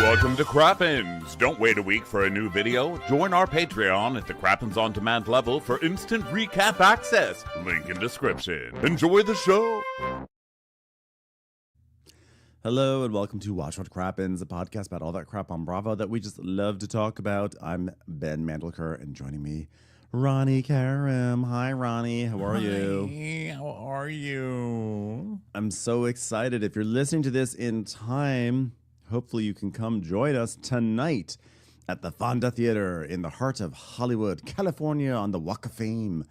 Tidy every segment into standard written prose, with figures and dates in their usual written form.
Welcome to Crappens. Don't wait a week for a new video. Join our Patreon at the Crappens On Demand level for instant recap access. Link in description. Enjoy the show. Hello and welcome to Watch What Crappens, a podcast about all that crap on Bravo that we just love to talk about. I'm Ben Mandelker, and joining me, Ronnie Karam. Hi, Ronnie. How are you? Hi, how are you? I'm so excited. If you're listening to this in time, hopefully you can come join us tonight at the Fonda Theater in the heart of Hollywood, California, on the Walk of Fame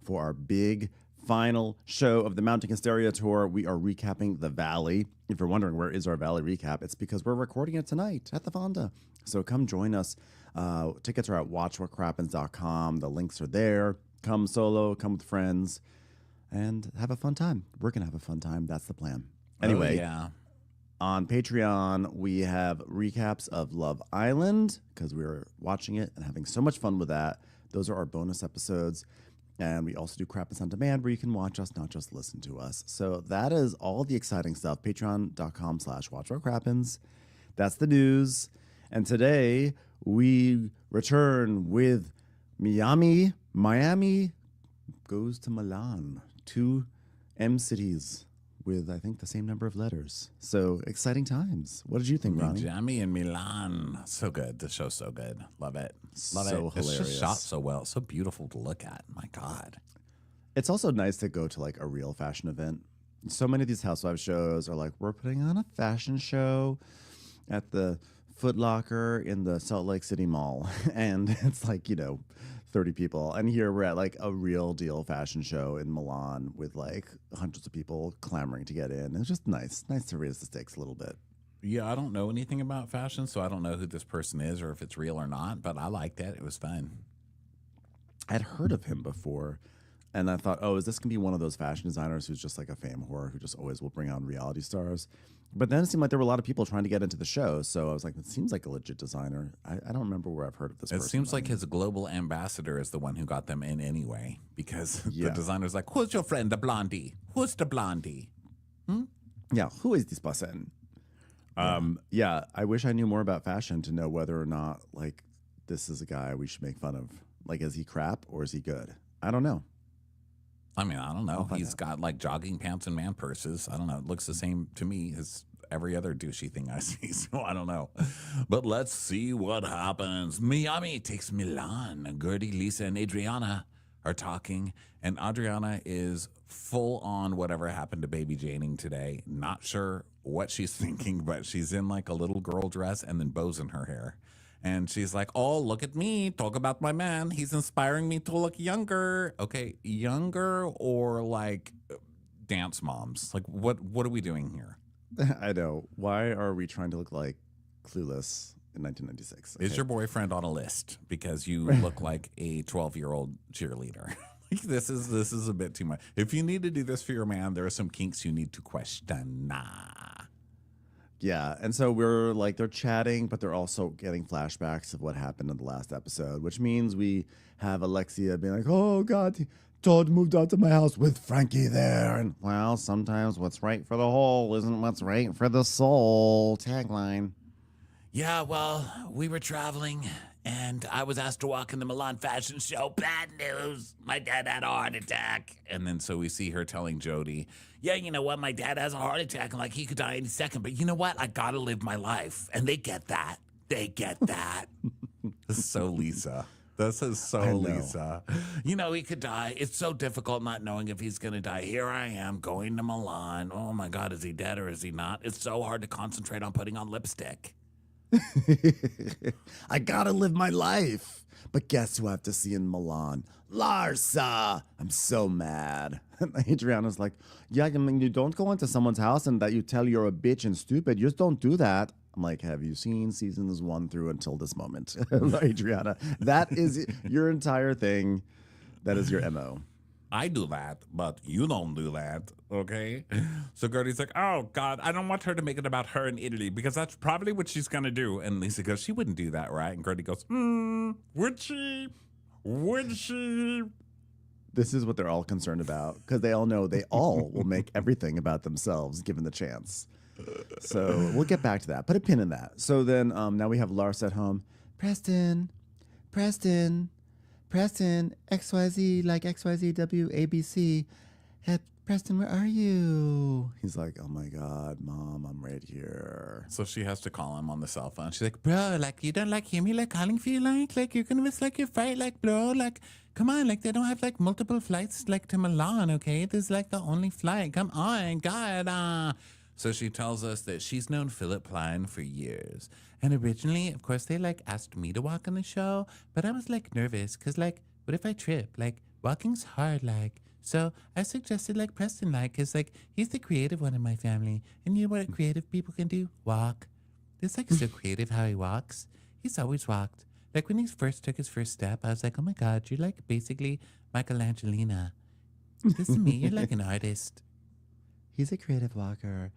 for our big final show of the Mounting Hysteria Tour. We are recapping the Valley. If you're wondering where is our Valley recap, it's because we're recording it tonight at the Fonda. So come join us. Tickets are at watchwhatcrappens.com. The links are there. Come solo, come with friends, and have a fun time. We're going to have a fun time. That's the plan. Anyway, on Patreon, we have recaps of Love Island because we were watching it and having so much fun with that. Those are our bonus episodes. And we also do Crappens On Demand where you can watch us, not just listen to us. So that is all the exciting stuff. Patreon.com/watchwhatcrappens. That's the news. And today we return with Miami. Miami goes to Milan. 2 M cities with, I think, the same number of letters. So exciting times. What did you think, Ronnie? Miami and Milan. So good. The show's so good. Love it. Love So it. hilarious. It's just shot so well. So beautiful to look at. My God. It's also nice to go to like a real fashion event. So many of these Housewives shows are like, we're putting on a fashion show at the Foot Locker in the Salt Lake City Mall. And it's like, 30 people. And here we're at like a real deal fashion show in Milan with like hundreds of people clamoring to get in. It's just nice to raise the stakes a little bit. Yeah, I don't know anything about fashion, so I don't know who this person is or if it's real or not, but I liked it. It was fun. I'd heard of him before, and I thought, oh, is this going to be one of those fashion designers who's just like a fame whore who just always will bring on reality stars? But then it seemed like there were a lot of people trying to get into the show, so I was like, it seems like a legit designer. I don't remember where I've heard of this person. It seems like his global ambassador is the one who got them in anyway, because the designer's like, who's your friend, the blondie? Who's the blondie? Yeah, who is this person? Yeah, I wish I knew more about fashion to know whether or not, like, this is a guy we should make fun of. Like, is he crap or is he good? I don't know. I mean, I don't know. He's got like jogging pants and man purses. I don't know. It looks the same to me as every other douchey thing I see. So I don't know. But let's see what happens. Miami takes Milan. Gertie, Lisa, and Adriana are talking. And Adriana is full on whatever happened to baby Janing today. Not sure what she's thinking, but she's in like a little girl dress and then bows in her hair. And she's like, oh, look at me. Talk about my man. He's inspiring me to look younger. Okay, younger or like dance moms? Like, what are we doing here? I know. Why are we trying to look like Clueless in 1996? Okay. Is your boyfriend on a list because you look like a 12-year-old cheerleader? This is a bit too much. If you need to do this for your man, there are some kinks you need to question. Yeah, and so we're like, they're chatting, but they're also getting flashbacks of what happened in the last episode, which means we have Alexia being like, oh, God, Todd moved out to my house with Frankie there. And, well, sometimes what's right for the whole isn't what's right for the soul. Tagline. Yeah, well, we were traveling, and I was asked to walk in the Milan fashion show. Bad news. My dad had a heart attack. And then so we see her telling Jody, yeah, you know what? My dad has a heart attack, and like he could die any second. But you know what? I got to live my life. And they get that. They get that. This is so Lisa. This is so Lisa. You know, he could die. It's so difficult not knowing if he's going to die. Here I am going to Milan. Oh, my God. Is he dead or is he not? It's so hard to concentrate on putting on lipstick. I gotta live my life. But guess who I have to see in Milan? Larsa. I'm so mad. Adriana's like, yeah, I mean, you don't go into someone's house and that you tell you're a bitch and stupid. You just don't do that. I'm like, have you seen seasons 1 through until this moment? Adriana, that is your entire thing. That is your MO. I do that, but you don't do that, okay? So Gertie's like, oh, God, I don't want her to make it about her in Italy because that's probably what she's going to do. And Lisa goes, she wouldn't do that, right? And Gertie goes, would she? Would she? This is what they're all concerned about because they all know they all will make everything about themselves given the chance. So we'll get back to that. Put a pin in that. So then now we have Larsa at home. Preston, XYZ, like XYZW, ABC. Preston, where are you? He's like, oh my God, Mom, I'm right here. So she has to call him on the cell phone. She's like, bro, like, you don't like hear me like calling for you, like you're gonna miss like your flight, like, bro, like, come on, like, they don't have like multiple flights like to Milan, okay? This is like the only flight. Come on, God. So she tells us that she's known Philip Plein for years. And originally, of course, they like asked me to walk on the show, but I was like nervous because like, what if I trip? Like, walking's hard, like. So I suggested like Preston, like, because like he's the creative one in my family. And you know what creative people can do? Walk. It's like so creative how he walks. He's always walked. Like when he first took his first step, I was like, oh my God, you're like basically Michelangelina. This is me, you're like an artist. He's a creative walker.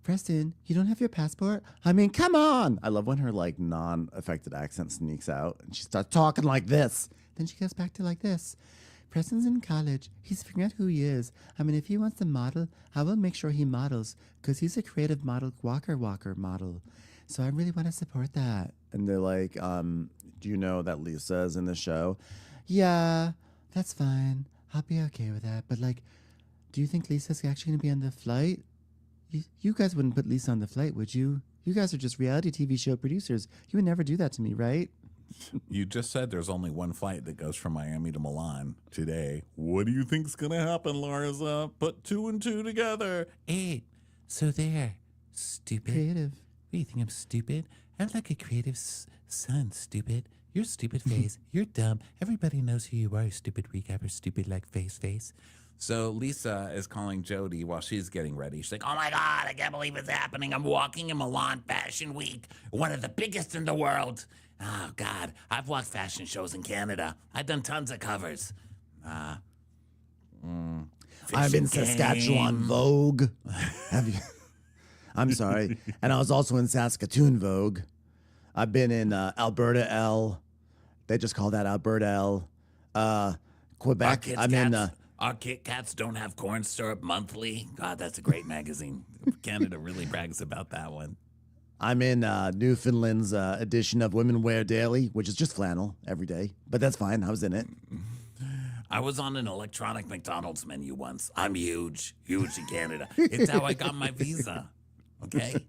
Preston, you don't have your passport? I mean, come on. I love when her like non-affected accent sneaks out and she starts talking like this. Then she goes back to like this. Preston's in college. He's figuring out who he is. I mean, if he wants to model, I will make sure he models because he's a creative model, walker model. So I really want to support that. And they're like, do you know that Lisa is in the show? Yeah, that's fine. I'll be okay with that. But like, do you think Lisa's actually going to be on the flight? You guys wouldn't put Lisa on the flight, would you? You guys are just reality TV show producers. You would never do that to me, right? You just said there's only one flight that goes from Miami to Milan today. What do you think's going to happen, Larsa? Put 2 and 2 together. 8. So there. Stupid. Creative. What do you think I'm stupid? I'm like a creative son, stupid. You're stupid face. You're dumb. Everybody knows who you are, stupid recapper, stupid like face. So Lisa is calling Jody while she's getting ready. She's like, oh my God, I can't believe it's happening. I'm walking in Milan Fashion Week, one of the biggest in the world. Oh God, I've walked fashion shows in Canada. I've done tons of covers. I'm in Saskatchewan Vogue. Have you? I'm sorry. And I was also in Saskatoon Vogue. I've been in Alberta L. They just call that Alberta L. Quebec. I'm in. Our Kit Kats don't have corn syrup monthly. God, that's a great magazine. Canada really brags about that one. I'm in Newfoundland's edition of Women Wear Daily, which is just flannel every day. But that's fine. I was in it. I was on an electronic McDonald's menu once. I'm huge in Canada. It's how I got my visa. Okay?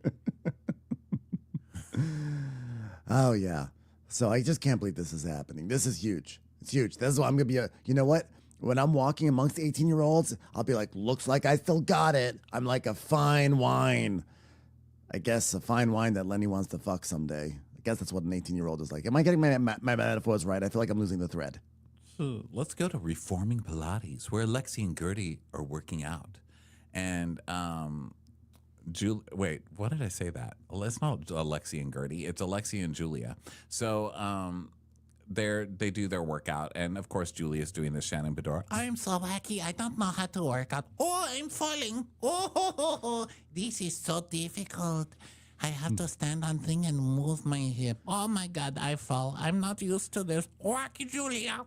Oh, yeah. So I just can't believe this is happening. This is huge. It's huge. This is why I'm going to be you know what? When I'm walking amongst 18-year-olds, I'll be like, looks like I still got it. I'm like a fine wine. I guess a fine wine that Lenny wants to fuck someday. I guess that's what an 18-year-old is like. Am I getting my metaphors right? I feel like I'm losing the thread. So let's go to Reforming Pilates, where Alexia and Gertie are working out. And wait, what did I say that? Well, it's not Alexia and Gertie. It's Alexia and Julia. So they do their workout, and of course Julia's doing the Shannon Bedore. I'm so wacky, I don't know how to work out. Oh, I'm falling. Oh, this is so difficult. I have to stand on thing and move my hip. Oh my God, I fall. I'm not used to this. Wacky Julia.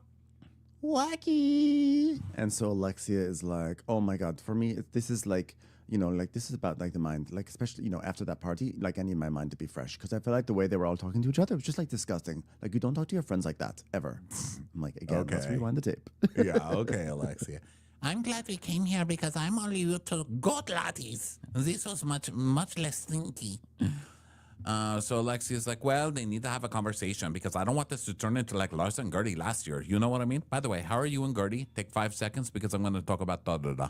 Wacky. And so Alexia is like, oh my God, for me, this is like, like this is about like the mind, like especially, after that party, like I need my mind to be fresh because I feel like the way they were all talking to each other was just like disgusting. Like you don't talk to your friends like that ever. I'm like, again, Okay. Let's rewind the tape. Yeah, okay, Alexia. I'm glad we came here because I'm only used to goat lattes. This was much less stinky. So Alexia's like, well, they need to have a conversation because I don't want this to turn into like Larsa and Gertie last year. You know what I mean? By the way, how are you and Gertie? Take 5 seconds because I'm going to talk about da-da-da.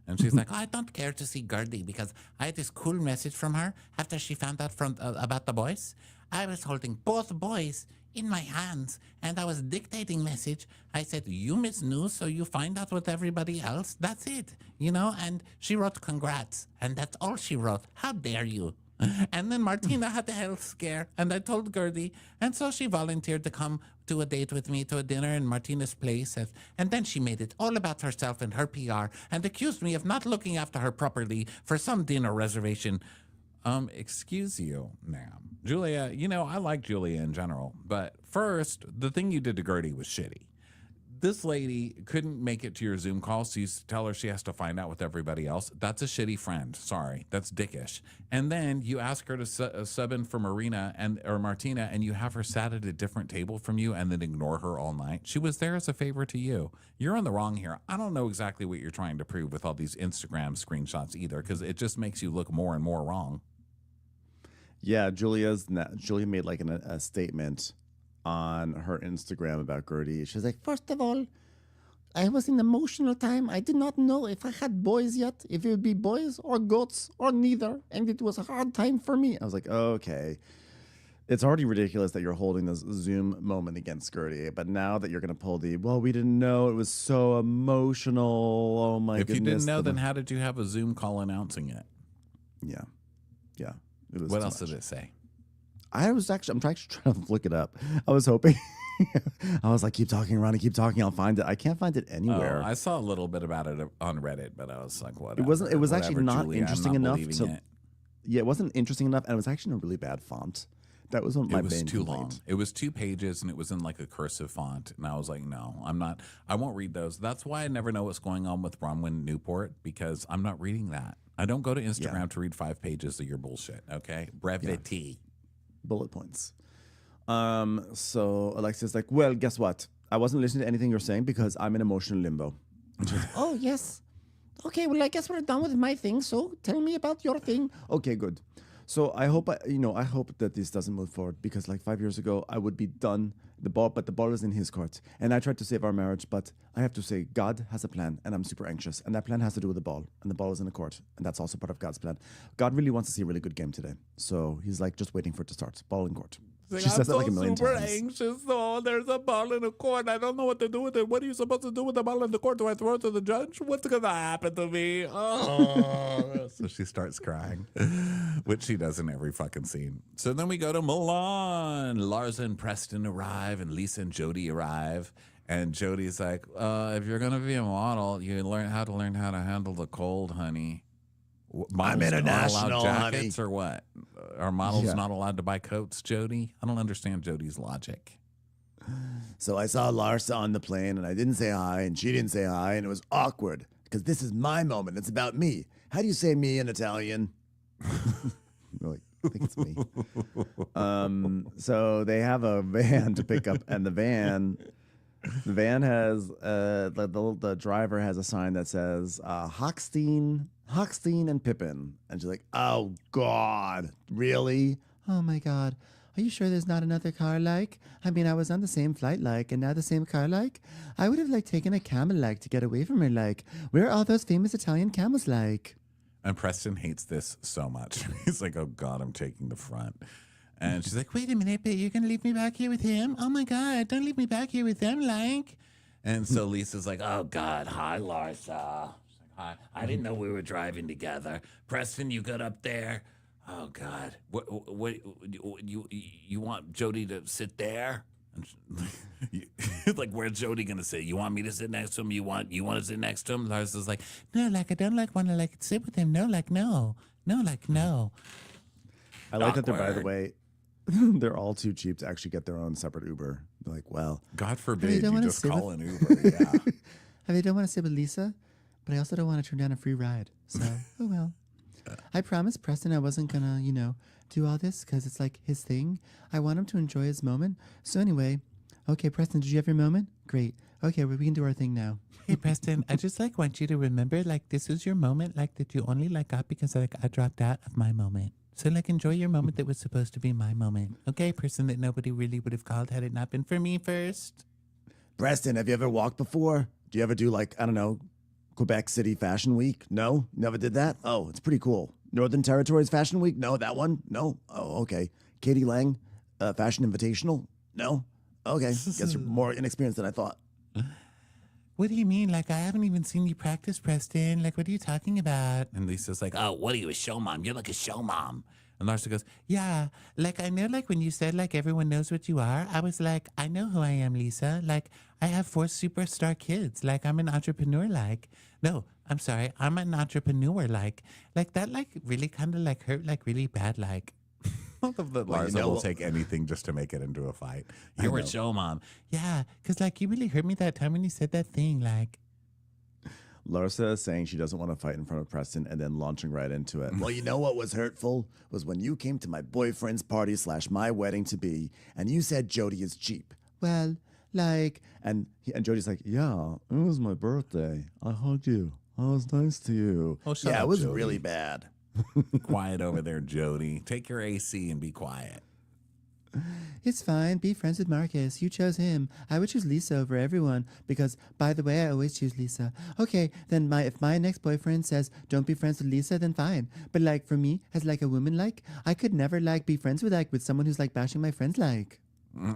And she's like, I don't care to see Gertie because I had this cool message from her after she found out about the boys. I was holding both boys in my hands and I was dictating message. I said, you miss news, so you find out with everybody else. That's it, and she wrote congrats. And that's all she wrote. How dare you? And then Martina had a health scare, and I told Gertie, and so she volunteered to come to a date with me to a dinner in Martina's place, and then she made it all about herself and her PR, and accused me of not looking after her properly for some dinner reservation. Excuse you, ma'am. Julia, I like Julia in general, but first, the thing you did to Gertie was shitty. this lady couldn't make it to your Zoom call, so you tell her she has to find out with everybody else. That's a shitty friend. Sorry, that's dickish. And then you ask her to sub in for Martina or Martina, and you have her sat at a different table from you, and then ignore her all night. She was there as a favor to you. You're on the wrong here. I don't know exactly what you're trying to prove with all these Instagram screenshots either, because it just makes you look more and more wrong. Yeah, Julia made like a statement on her Instagram about Gertie. She's like, first of all, I was in emotional time. I did not know if I had boys yet, if it would be boys or goats or neither. And it was a hard time for me. I was like, okay. It's already ridiculous that you're holding this Zoom moment against Gertie. But now that you're going to pull we didn't know. It was so emotional. Oh, my goodness. If you didn't know, then how did you have a Zoom call announcing it? Yeah. Yeah. It was what else did it say? I'm actually trying to look it up. I was hoping. I was like, keep talking, Ronnie, keep talking. I'll find it. I can't find it anywhere. I saw a little bit about it on Reddit, but I was like, what? It was actually not Julia, interesting enough to. It. Yeah, it wasn't interesting enough, and it was actually in a really bad font. That was one of my main complaints. It was too long. It was 2 pages, and it was in like a cursive font. And I was like, no, I'm not. I won't read those. That's why I never know what's going on with Bronwyn Newport, because I'm not reading that. I don't go to Instagram to read 5 pages of your bullshit. Okay, brevity. Yeah. Bullet points. So Alexia's like, well, guess what? I wasn't listening to anything you're saying because I'm in emotional limbo. And she's like, oh, yes. Okay, well, I guess we're done with my thing. So tell me about your thing. Okay, good. So I hope that this doesn't move forward, because like 5 years ago, I would be done. But the ball is in his court. And I tried to save our marriage, but I have to say, God has a plan, and I'm super anxious. And that plan has to do with the ball, and the ball is in the court. And that's also part of God's plan. God really wants to see a really good game today. So he's like just waiting for it to start. Ball in court. She says that like a million times. I'm super anxious. Oh, there's a ball in the court. I don't know what to do with it. What are you supposed to do with the ball in the court? Do I throw it to the judge? What's going to happen to me? Oh. So she starts crying, which she does in every fucking scene. So then we go to Milan. Larsa and Preston arrive, and Lisa and Jody arrive. And Jody's like, if you're going to be a model, you learn how to handle the cold, honey. I'm international, jackets, honey. Or what? Are models not allowed to buy coats, Jody? I don't understand Jody's logic. So I saw Larsa on the plane, and I didn't say hi, and she didn't say hi, and it was awkward because this is my moment. It's about me. How do you say me in Italian? Like, I think it's me. So they have a van to pick up, and the van has the driver has a sign that says Hochstein and Pippin. And she's like, oh, God, really? Oh, my God. Are you sure there's not another car like? I mean, I was on the same flight like, and now the same car like? I would have like taken a camel like to get away from her like. Where are all those famous Italian camels like? And Preston hates this so much. He's like, oh, God, I'm taking the front. And she's like, wait a minute, but you're going to leave me back here with him? Oh, my God, don't leave me back here with them, like. And so Lisa's like, oh, God, hi, Larsa. I didn't know we were driving together. Preston, you got up there. Oh God, what you want Jody to sit there? Like, where's Jody gonna sit? You want me to sit next to him? You want to sit next to him? Larsa's like, no, like I don't like want to like sit with him. No, like no. I like that they're, by the way, they're all too cheap to actually get their own separate Uber. They're like, well, God forbid you just call an Uber. Yeah. I don't want to sit with Lisa, but I also don't want to turn down a free ride. So, oh well. I promised Preston I wasn't gonna, do all this because it's like his thing. I want him to enjoy his moment. So anyway, okay, Preston, did you have your moment? Great. Okay, well, we can do our thing now. Hey, Preston, I just want you to remember this is your moment, that you only got because I dropped out of my moment. So enjoy your moment that was supposed to be my moment. Okay, person that nobody really would have called had it not been for me first. Preston, have you ever walked before? Do you ever do I don't know, Quebec City Fashion Week? No? Never did that? Oh, it's pretty cool. Northern Territories Fashion Week? No, that one? No? Oh, okay. Katie Lang, Fashion Invitational? No? Okay. Guess you're more inexperienced than I thought. What do you mean? I haven't even seen you practice, Preston. What are you talking about? And Lisa's like, oh, what are you, a show mom? You're like a show mom. And Larsa goes, yeah, I know, when you said, everyone knows what you are, I was like, I know who I am, Lisa. I have 4 superstar kids. I'm an entrepreneur, No, I'm sorry, I'm an entrepreneur, that, really kind of, hurt, really bad, Larsa will take anything just to make it into a fight. You were show mom. Yeah, because like you really hurt me that time when you said that thing. Like Larsa is saying she doesn't want to fight in front of Preston and then launching right into it. Well, you know what was hurtful? Was when you came to my boyfriend's party / my wedding to be, and you said Jody is cheap. Well, like, and Jody's like, yeah, it was my birthday. I hugged you. I was nice to you. Oh, shut yeah, up, it was Jody. really bad. Quiet over there, Jody. Take your AC and be quiet. It's fine. Be friends with Marcus. You chose him. I would choose Lisa over everyone because, by the way, I always choose Lisa. Okay, then if my next boyfriend says don't be friends with Lisa, then fine. But like for me, as like a woman, like I could never like be friends with someone who's like bashing my friends like.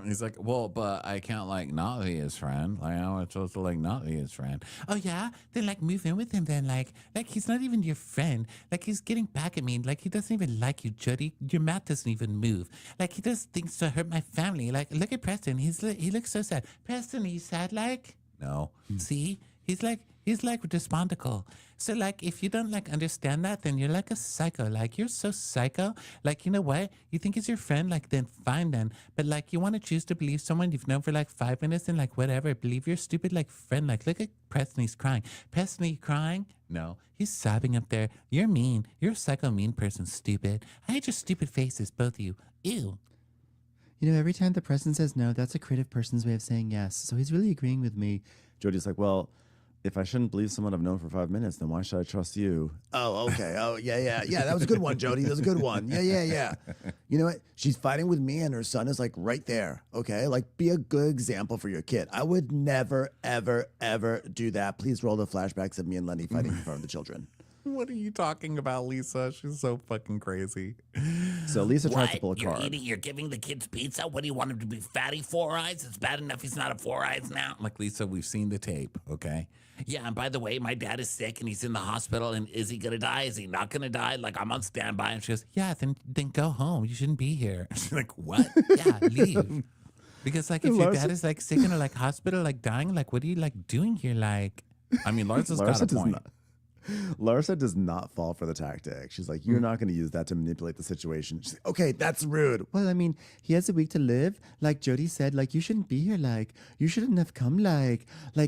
He's like, well, but I can't like not be his friend. Like I'm supposed to like not be his friend. Oh yeah, then like move in with him. Then like he's not even your friend. Like he's getting back at me. Like he doesn't even like you, Jody. Your mouth doesn't even move. Like he does things to hurt my family. Like look at Preston. He looks so sad. Preston, he's sad. Like no, see, he's like despondical. So like if you don't like understand that, then you're like a psycho. Like you're so psycho. Like you know what? You think he's your friend, like then fine then. But like you want to choose to believe someone you've known for like 5 minutes and like whatever. Believe your stupid like friend. Like look at Preston, he's crying. Preston, are you crying? No, he's sobbing up there. You're mean. You're a psycho mean person, stupid. I hate your stupid faces, both of you. Ew. You know, every time the person says no, that's a creative person's way of saying yes. So he's really agreeing with me. Jody's like, well, if I shouldn't believe someone I've known for 5 minutes, then why should I trust you? Oh, okay. Oh, yeah. That was a good one, Jody. That was a good one. Yeah. You know what? She's fighting with me and her son is like right there. Okay? Like be a good example for your kid. I would never, ever, ever do that. Please roll the flashbacks of me and Lenny fighting in front of the children. What are you talking about, Lisa? She's so fucking crazy. So Lisa tries to pull a You're card. you're giving the kids pizza? What do you want him to be, fatty 4 eyes? It's bad enough he's not a 4 eyes now. Like, Lisa, we've seen the tape, okay? Yeah, and by the way, my dad is sick and he's in the hospital. And is he gonna die? Is he not gonna die? Like I'm on standby. And she goes, Yeah, then go home. You shouldn't be here. she's like, what? Yeah, leave. Because like if your dad is like sick in a like hospital, like dying, like what are you like doing here? Like, I mean, Larsa's got a point. Larsa does not fall for the tactic. She's like, you're not going to use that to manipulate the situation. She's like, okay, that's rude. Well, I mean, he has a week to live. Like Jody said, like, you shouldn't be here. Like, you shouldn't have come. Like,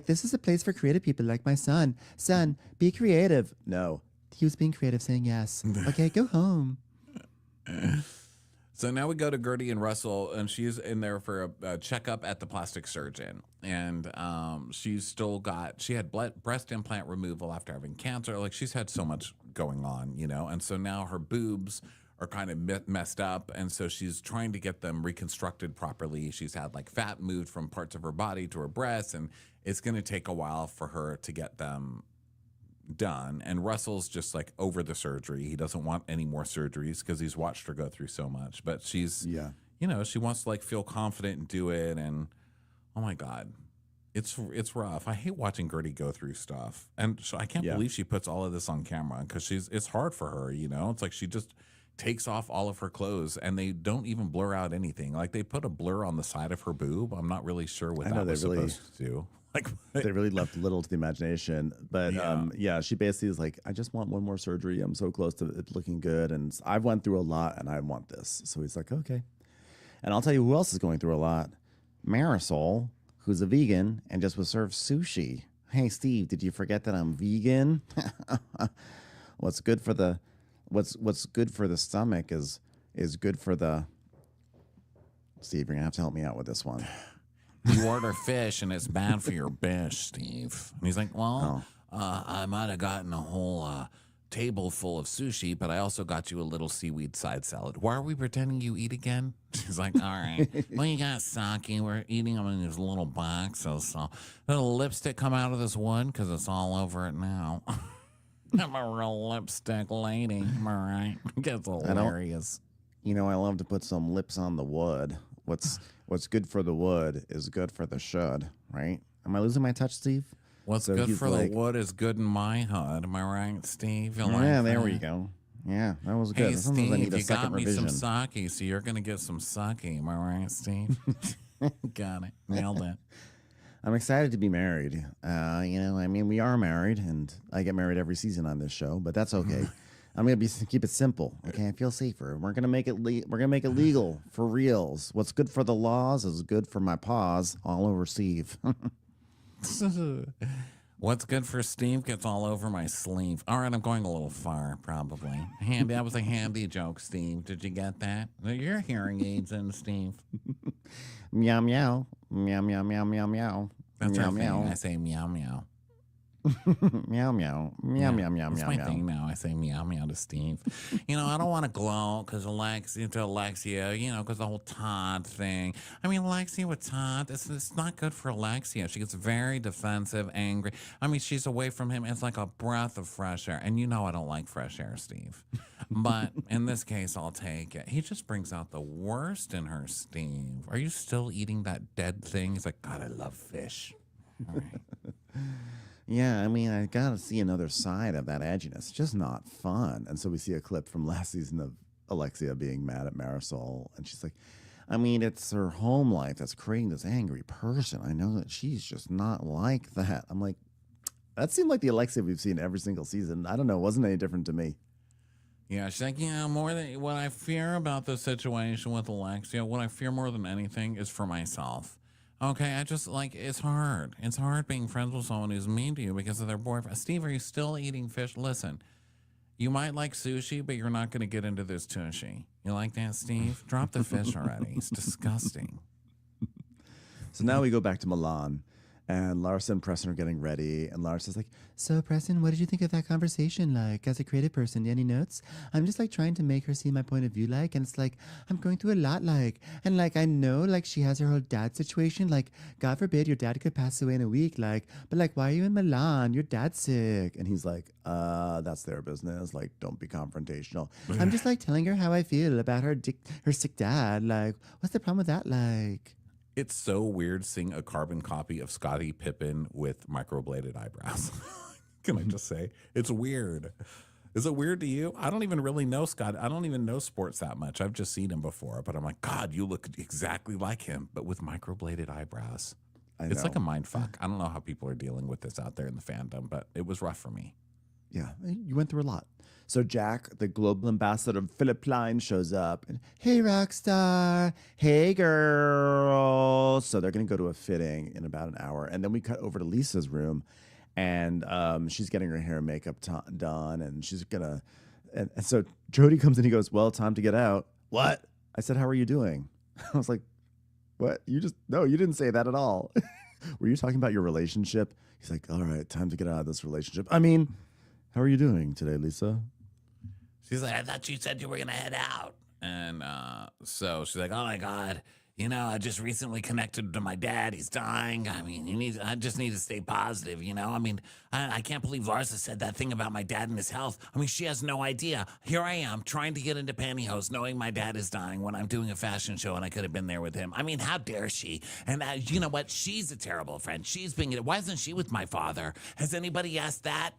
this is a place for creative people like my son. Son, be creative. No. He was being creative, saying yes. Okay, go home. So now we go to Gertie and Russell, and she's in there for a checkup at the plastic surgeon. And she's still she had breast implant removal after having cancer. Like she's had so much going on, you know? And so now her boobs are kind of messed up. And so she's trying to get them reconstructed properly. She's had like fat moved from parts of her body to her breasts. And it's going to take a while for her to get them done. And Russell's just like over the surgery. He doesn't want any more surgeries because he's watched her go through so much. But she's, you know, she wants to like feel confident and do it. And oh my God, it's rough. I hate watching Gertie go through stuff. And so I can't believe she puts all of this on camera because it's hard for her, you know? It's like she just takes off all of her clothes and they don't even blur out anything. Like they put a blur on the side of her boob. I'm not really sure what that was supposed to do. Like they really left little to the imagination. But she basically is like, I just want one more surgery. I'm so close to it looking good. And I've went through a lot and I want this. So he's like, okay. And I'll tell you who else is going through a lot. Marisol, who's a vegan and just was served sushi. Hey, Steve, did you forget that I'm vegan? What's good for the stomach is good for the... Steve, you're going to have to help me out with this one. You order fish and it's bad for your bish, Steve. And he's like, well, I might have gotten a whole table full of sushi, but I also got you a little seaweed side salad. Why are we pretending you eat again? She's like, all right. Well, you got sake. We're eating them in these little boxes. So little lipstick come out of this wood because it's all over it now. I'm a real lipstick lady. Am I right? That's hilarious. You know, I love to put some lips on the wood. What's good for the wood is good for the should, right? Am I losing my touch, Steve? What's good for the wood is good in my hood. Am I right, Steve? There we go. Yeah, that was good. Hey, Steve, you got me some sake, so you're going to get some sake. Am I right, Steve? Got it. Nailed it. I'm excited to be married. You know, I mean, we are married, and I get married every season on this show, but that's okay. I'm gonna keep it simple. Okay, I feel safer. We're gonna make it legal for reals. What's good for the laws is good for my paws all over Steve. What's good for Steve gets all over my sleeve. All right, I'm going a little far, probably. Handy. That was a handy joke, Steve. Did you get that? Your hearing aids in, Steve. Meow meow meow meow meow meow meow. That's meow our meow. thing. I say meow meow. Meow meow meow meow meow That's meow my meow. thing now. I say meow meow to Steve. I don't want to glow because Alexia, because the whole Todd thing. I mean, Alexia with Todd, it's not good for Alexia. She gets very defensive, angry. I mean, she's away from him. It's like a breath of fresh air. And I don't like fresh air, Steve. But in this case, I'll take it. He just brings out the worst in her, Steve. Are you still eating that dead thing? He's like, God, I love fish. All right. Yeah, I mean, I gotta see another side of that edginess. It's just not fun. And so we see a clip from last season of Alexia being mad at Marisol, and she's like, I mean, it's her home life that's creating this angry person. I know that she's just not like that. I'm like, that seemed like the Alexia we've seen every single season. I don't know, it wasn't any different to me. Yeah, she's like, more than what I fear about the situation with Alexia, what I fear more than anything is for myself. Okay, I just it's hard. It's hard being friends with someone who's mean to you because of their boyfriend. Steve, are you still eating fish? Listen, you might like sushi, but you're not going to get into this tushy. You like that, Steve? Drop the fish already. It's disgusting. So now we go back to Milan, and Larsa and Preston are getting ready, and Larsa's like, So, Preston, what did you think of that conversation like? As a creative person, any notes? I'm just trying to make her see my point of view and it's I'm going through a lot and I know she has her whole dad situation. God forbid your dad could pass away in a week. But why are you in Milan? Your dad's sick. and he's like, that's their business. Don't be confrontational. I'm just telling her how I feel about her sick dad. What's the problem with that? It's so weird seeing a carbon copy of Scottie Pippen with microbladed eyebrows. Can I just say? It's weird. Is it weird to you? I don't even really know Scott. I don't even know sports that much. I've just seen him before, but I'm like, God, you look exactly like him, but with microbladed eyebrows. It's like a mind fuck. I don't know how people are dealing with this out there in the fandom, but it was rough for me. Yeah, you went through a lot. So Jack, the global ambassador of Philip Klein, shows up. And, hey, rock star. Hey, girl. So they're going to go to a fitting in about an hour. And then we cut over to Lisa's room. And she's getting her hair and makeup done. And she's going to... And so Jody comes in. He goes, well, time to get out. What? I said, how are you doing? I was like, what? No, you didn't say that at all. Were you talking about your relationship? He's like, all right, time to get out of this relationship. I mean, how are you doing today, Lisa? She's like, I thought you said you were going to head out. And So she's like, oh, my God. I just recently connected to my dad. He's dying. I mean, I just need to stay positive, I mean, I can't believe Larsa said that thing about my dad and his health. I mean, she has no idea. Here I am trying to get into pantyhose knowing my dad is dying when I'm doing a fashion show and I could have been there with him. I mean, how dare she? And you know what? She's a terrible friend. Why isn't she with my father? Has anybody asked that?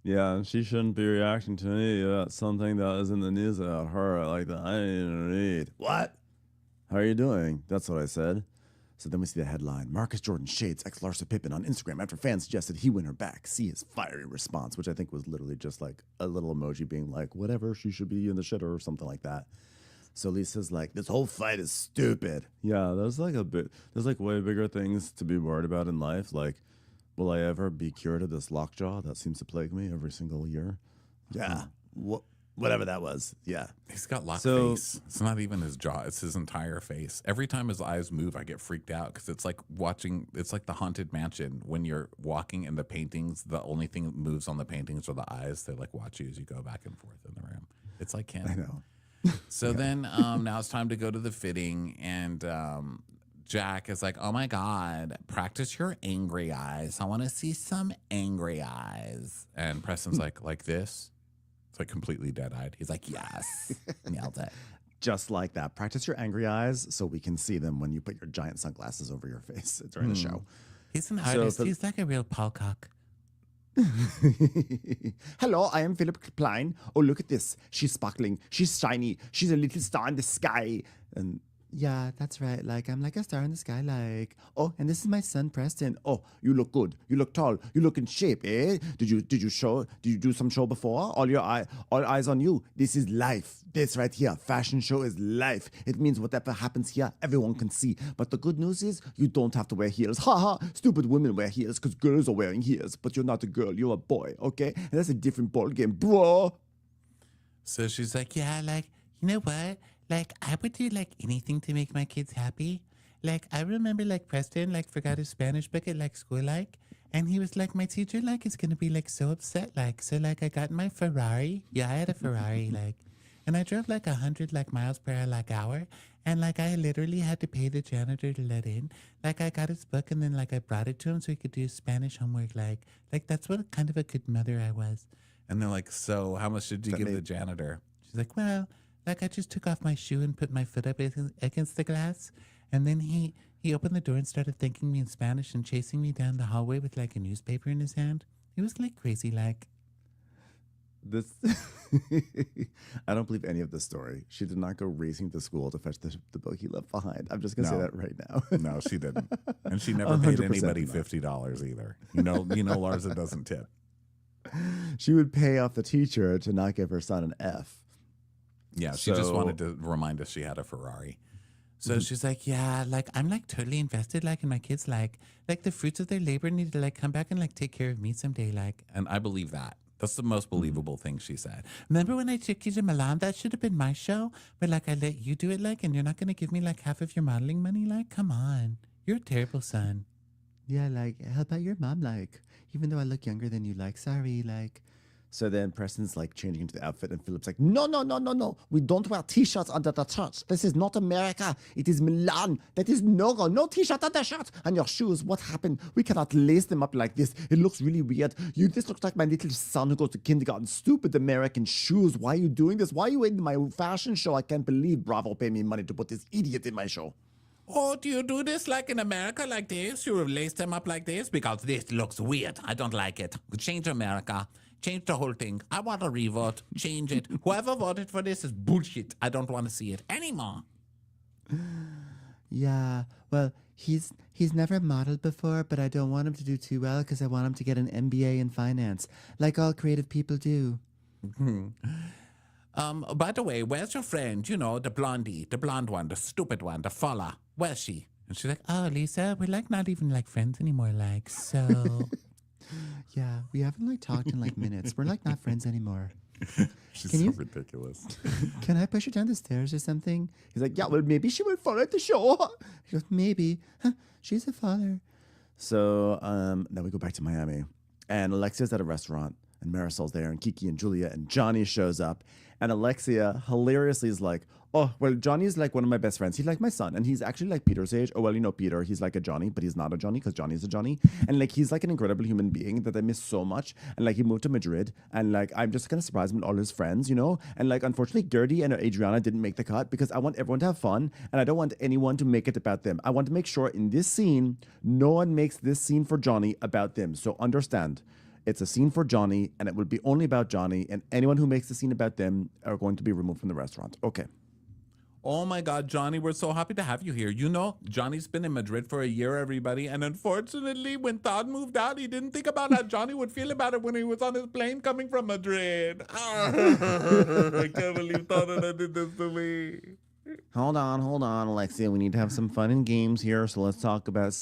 Yeah, she shouldn't be reacting to me about something that is in the news about her like that. I didn't even read. What? How are you doing? That's what I said. So then we see the headline. Marcus Jordan shades ex-Larsa Pippen on Instagram after fans suggested he win her back. See his fiery response, which I think was literally just a little emoji being like, whatever, she should be in the shitter or something like that. So Lisa's like, this whole fight is stupid. Yeah, there's there's way bigger things to be worried about in life. Will I ever be cured of this lockjaw that seems to plague me every single year? Yeah, whatever that was. Yeah. He's got lock face. It's not even his jaw. It's his entire face. Every time his eyes move, I get freaked out because it's like the Haunted Mansion. When you're walking in the paintings, the only thing that moves on the paintings are the eyes. They watch you as you go back and forth in the room. It's like him. I know. So then now it's time to go to the fitting, and Jack is like, oh my God, practice your angry eyes. I want to see some angry eyes. And Preston's like this. It's completely dead-eyed. He's like, yes. Nailed it. Just like that. Practice your angry eyes so we can see them when you put your giant sunglasses over your face during the show. He's an artist. He's like a real Paulcock. Hello, I am Philip Klein. Oh, look at this. She's sparkling. She's shiny. She's a little star in the sky. And Yeah, that's right. Like, I'm like a star in the sky. Like, oh, and this is my son, Preston. Oh, you look good. You look tall. You look in shape, eh? Did you do some show before? All eyes on you. This is life. This right here, fashion show is life. It means whatever happens here, everyone can see. But the good news is you don't have to wear heels. Ha ha! Stupid women wear heels because girls are wearing heels. But you're not a girl. You're a boy, okay? And that's a different ball game, bro. So she's like, Yeah, like, you know what? Like, I would do, like, anything to make my kids happy. Like, I remember, like, Preston, like, forgot his Spanish book at, like, school, like, and he was like, my teacher, like, is gonna be, like, so upset, like, so, like, I got my Ferrari. Yeah, I had a Ferrari, like, and I drove, like, 100, like, miles per hour, and, like, I literally had to pay the janitor to let in. Like, I got his book, and then, like, I brought it to him so he could do his Spanish homework, like, that's what kind of a good mother I was. and they're like, so how much did you give the janitor? She's like, well, like I just took off my shoe and put my foot up against the glass. And then he opened the door and started thanking me in Spanish and chasing me down the hallway with like a newspaper in his hand. He was like crazy, like. This, I don't believe any of this story. She did not go racing to school to fetch the book he left behind. I'm just gonna say No. that right now. No, she didn't. And she never paid 100% anybody not. $50 either. You know, Larsa doesn't tip. She would pay off the teacher to not give her son an F. Yeah, she just So- wanted to remind us she had a Ferrari. So she's like, yeah, like I'm like totally invested, like in my kids, like the fruits of their labor need to like come back and like take care of me someday, like. And I believe that. That's the most believable thing she said. Remember when I took you to Milan? That should have been my show, but like I let you do it, like, and you're not gonna give me like half of your modeling money, like, come on, you're a terrible son. Yeah, like, help out your mom, like, even though I look younger than you, like, sorry, like. So then Preston's like changing into the outfit, and Philip's like, no. We don't wear t-shirts under the shirts. This is not America. It is Milan. That is no-go. No t-shirt under shirts. And your shoes, what happened? We cannot lace them up like this. It looks really weird. This looks like my little son who goes to kindergarten. Stupid American shoes. Why are you doing this? Why are you in my fashion show? I can't believe Bravo paid me money to put this idiot in my show. Oh, do you do this like in America like this? You lace them up like this? Because this looks weird. I don't like it. Change America. Change the whole thing. I want a revote. Change it. Whoever voted for this is bullshit. I don't want to see it anymore. Yeah, well, he's never modeled before, but I don't want him to do too well because I want him to get an MBA in finance, like all creative people do. By the way, where's your friend? You know, the blonde one, the stupid one, the fella. Where's she? And she's like, oh, Lisa, we're like not even like friends anymore, like, so. Yeah, we haven't like talked in like minutes. We're like not friends anymore. She's Can so you- ridiculous. Can I push her down the stairs or something? He's like, yeah, well, maybe she will follow the show. She goes, maybe. Huh, she's a father. So then we go back to Miami, and Alexia's at a restaurant, and Marisol's there, and Kiki and Julia, and Johnny shows up, and Alexia hilariously is like, oh, well, Johnny's like one of my best friends. He's like my son, and he's actually like Peter's age. Oh, well, you know Peter, he's like a Johnny, but he's not a Johnny because Johnny's a Johnny. And like he's like an incredible human being that I miss so much. And like he moved to Madrid, and like I'm just gonna surprise him with all his friends, you know? And like unfortunately, Gertie and Adriana didn't make the cut because I want everyone to have fun, and I don't want anyone to make it about them. I want to make sure in this scene, no one makes this scene for Johnny about them. So understand. It's a scene for Johnny, and it will be only about Johnny, and anyone who makes the scene about them are going to be removed from the restaurant. Okay. Oh my God, Johnny, we're so happy to have you here. You know, Johnny's been in Madrid for a year, everybody. And unfortunately, when Todd moved out, he didn't think about how Johnny would feel about it when he was on his plane coming from Madrid. I can't believe Todd did this to me. Hold on, Alexia. We need to have some fun and games here. So let's talk about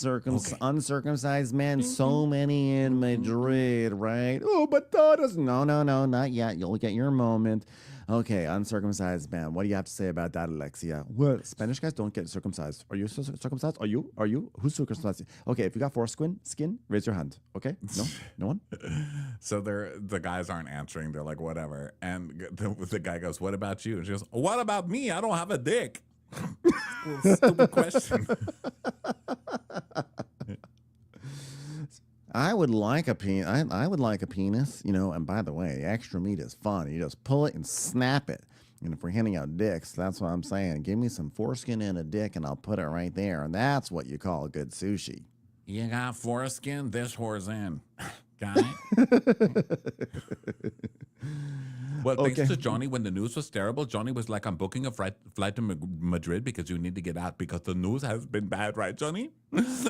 uncircumcised men. So many in Madrid, right? Oh, but Todd doesn't. No, not yet. You'll get your moment. Okay, uncircumcised man. What do you have to say about that, Alexia? Well, Spanish guys don't get circumcised. Are you circumcised? Are you? Who's circumcised? Okay, if you got foreskin, raise your hand. Okay? No one? So the guys aren't answering. They're like, whatever. And the guy goes, what about you? And she goes, what about me? I don't have a dick. Stupid question. I would like a penis. I would like a penis, you know. And by the way, extra meat is fun. You just pull it and snap it. And if we're handing out dicks, that's what I'm saying. Give me some foreskin and a dick, and I'll put it right there. And that's what you call good sushi. You got foreskin? This whore's in. Got it? Well, thanks Okay. to Johnny, when the news was terrible, Johnny was like, I'm booking a flight to Madrid because you need to get out because the news has been bad, right, Johnny?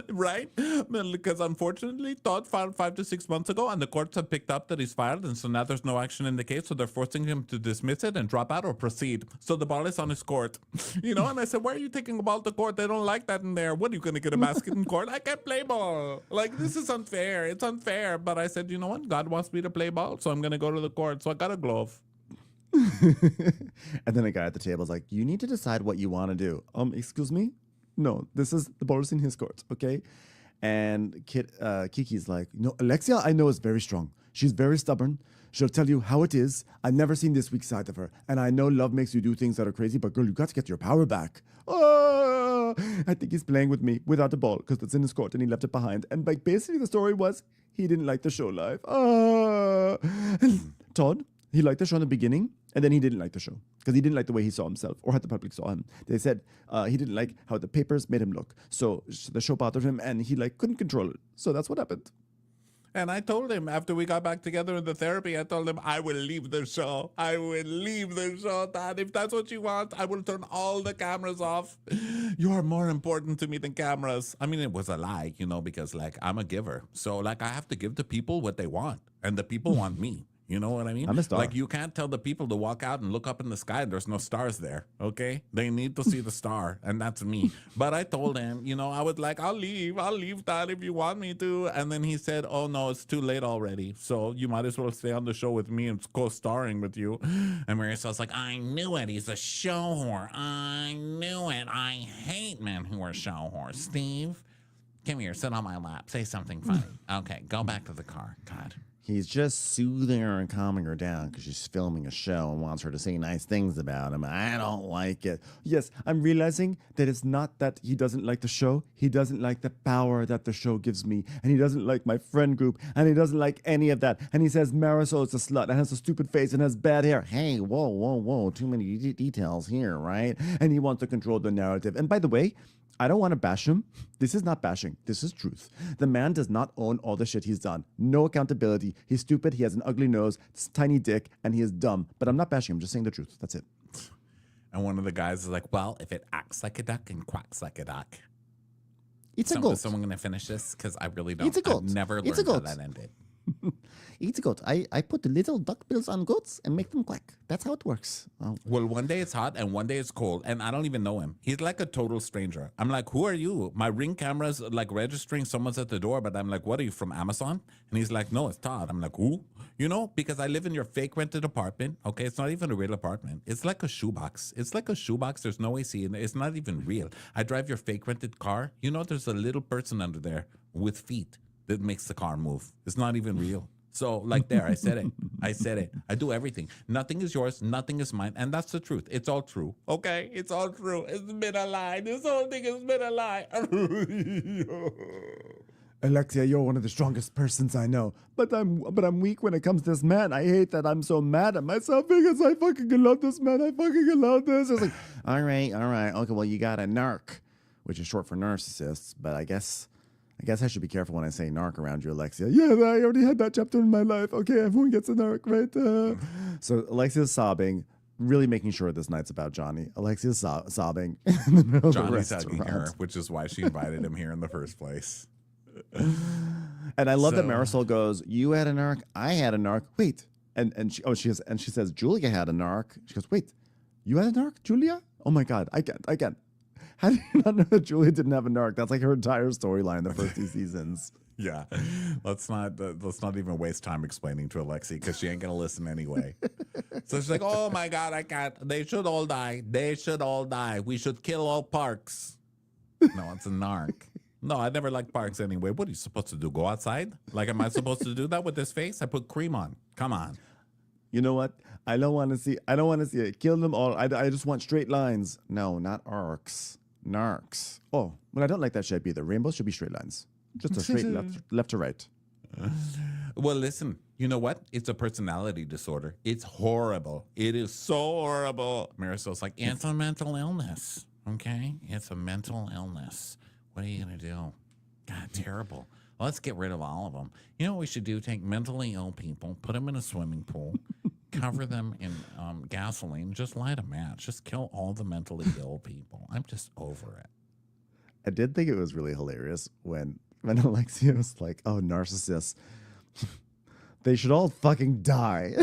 Right? Because unfortunately, Todd filed 5 to 6 months ago, and the courts have picked up that he's filed, and so now there's no action in the case, so they're forcing him to dismiss it and drop out or proceed. So the ball is on his court. You know, and I said, why are you taking the ball to court? They don't like that in there. What, are you going to get a basket in court? I can't play ball. Like, this is unfair. It's unfair. But I said, you know what? God wants me to play ball, so I'm going to go to the court. So I got a glove. And then a guy at the table is like, you need to decide what you want to do. Excuse me? No, this is the ball is in his court, okay? And Kiki's like, no, Alexia, I know is very strong. She's very stubborn. She'll tell you how it is. I've never seen this weak side of her. And I know love makes you do things that are crazy, but girl, you got to get your power back. Oh, I think he's playing with me without the ball because it's in his court and he left it behind. And like basically the story was he didn't like the show live. And Todd, he liked the show in the beginning, and then he didn't like the show because he didn't like the way he saw himself or how the public saw him. They said he didn't like how the papers made him look. So the show bothered him, and he like couldn't control it. So that's what happened. And I told him after we got back together in the therapy, I told him I will leave the show. I will leave the show, Dad. If that's what you want, I will turn all the cameras off. You are more important to me than cameras. I mean, it was a lie, you know, because like I'm a giver. So like I have to give the people what they want, and the people want me. You know what I mean? I'm a star. Like, you can't tell the people to walk out and look up in the sky and there's no stars there, okay? They need to see the star, and that's me. But I told him, you know, I was like, I'll leave, Dad, if you want me to. And then he said, oh, no, it's too late already. So you might as well stay on the show with me and co-starring with you. And Marisol's like, I knew it. He's a show whore. I knew it. I hate men who are show whores. Steve, come here, sit on my lap. Say something funny. Okay, go back to the car. God. He's just soothing her and calming her down because she's filming a show and wants her to say nice things about him. I don't like it. Yes, I'm realizing that it's not that he doesn't like the show. He doesn't like the power that the show gives me. And he doesn't like my friend group. And he doesn't like any of that. And he says Marisol is a slut and has a stupid face and has bad hair. Hey, whoa. Too many details here, right? And he wants to control the narrative. And by the way, I don't want to bash him. This is not bashing. This is truth. The man does not own all the shit he's done. No accountability. He's stupid. He has an ugly nose, tiny dick, and he is dumb. But I'm not bashing him. I'm just saying the truth. That's it. And one of the guys is like, well, if it acts like a duck and quacks like a duck. It's a goat. Is someone going to finish this? Because I really don't. It's a goat. I've never It's a learned how goat. that ended. It's a goat. I put the little duck bills on goats and make them quack. That's how it works. Oh. Well, one day it's hot and one day it's cold, and I don't even know him. He's like a total stranger. I'm like, who are you? My Ring camera's like registering someone's at the door, but I'm like, what are you, from Amazon? And he's like, no, it's Todd. I'm like, who? You know, because I live in your fake rented apartment. Okay, it's not even a real apartment. It's like a shoebox. It's like a shoebox. There's no AC in it. It's not even real. I drive your fake rented car. You know, there's a little person under there with feet that makes the car move. It's not even real. So, like there, I said it. I do everything. Nothing is yours. Nothing is mine. And that's the truth. It's all true. Okay? It's all true. It's been a lie. This whole thing has been a lie. Alexia, you're one of the strongest persons I know. But I'm weak when it comes to this man. I hate that I'm so mad at myself because I fucking love this man. I fucking love this. It's like, all right. Okay, well, you got a narc, which is short for narcissist, but I guess I should be careful when I say narc around you, Alexia. Yeah, I already had that chapter in my life. Okay, everyone gets a narc, right? So Alexia's sobbing, really making sure this night's about Johnny. Alexia's sobbing in the middle of the Johnny's hugging restaurant. her, which is why she invited him here in the first place. And I love that Marisol goes, "You had a narc, I had a narc. Wait." And she says, "Julia had a narc." She goes, "Wait, you had a narc, Julia? Oh my God, I can't. How do you not know that Julia didn't have a narc? That's like her entire storyline the first 2 seasons." Yeah, let's not even waste time explaining to Alexia because she ain't gonna listen anyway. So she's like, "Oh my God, I can't. They should all die. They should all die. We should kill all Parks." No, it's a narc. No, I never liked Parks anyway. What are you supposed to do? Go outside? Like, am I supposed to do that with this face? I put cream on. Come on. You know what? I don't want to see it. Kill them all. I just want straight lines. No, not arcs. Narcs. Oh, well, I don't like that shape either. Rainbows should be straight lines. Just a straight left to right. Well, listen, you know what? It's a personality disorder. It's horrible. It is so horrible. Marisol's like, it's a mental illness, okay? It's a mental illness. What are you going to do? God, terrible. Well, let's get rid of all of them. You know what we should do? Take mentally ill people, put them in a swimming pool, cover them in gasoline, just light a match, just kill all the mentally ill people. I'm just over it. I did think it was really hilarious when Alexia was like, "Oh, narcissists, they should all fucking die."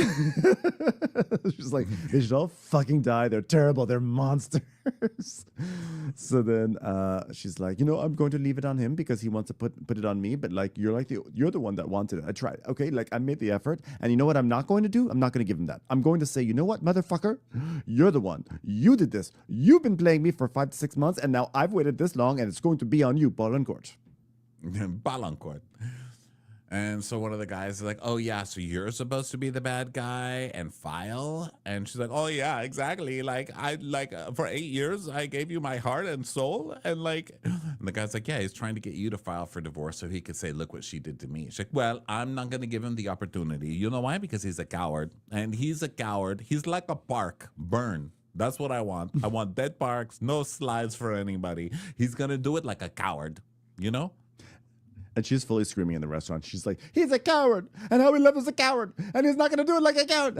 She's like, "They should all fucking die. They're terrible. They're monsters." So then she's like, "I'm going to leave it on him because he wants to put it on me. But like, you're the one that wanted it. I tried. Okay, like I made the effort. And you know what? I'm not going to do. I'm not going to give him that. I'm going to say, you know what, motherfucker, you're the one. You did this. You've been playing me for 5 to 6 months, and now I've waited this long, and it's going to be on you, ball and court." Ball on court. And so one of the guys is like, "Oh yeah, so you're supposed to be the bad guy and file?" And she's like, "Oh yeah, exactly. Like for 8 years I gave you my heart and soul." And the guy's like, "Yeah, he's trying to get you to file for divorce so he could say, look what she did to me." She's like, "Well, I'm not gonna give him the opportunity. You know why? Because he's a coward. And he's a coward. He's like a park. Burn. That's what I want. I want dead parks, no slides for anybody. He's gonna do it like a coward, you know?" And she's fully screaming in the restaurant. She's like, "He's a coward, and how he lives as a coward, and he's not going to do it like a coward."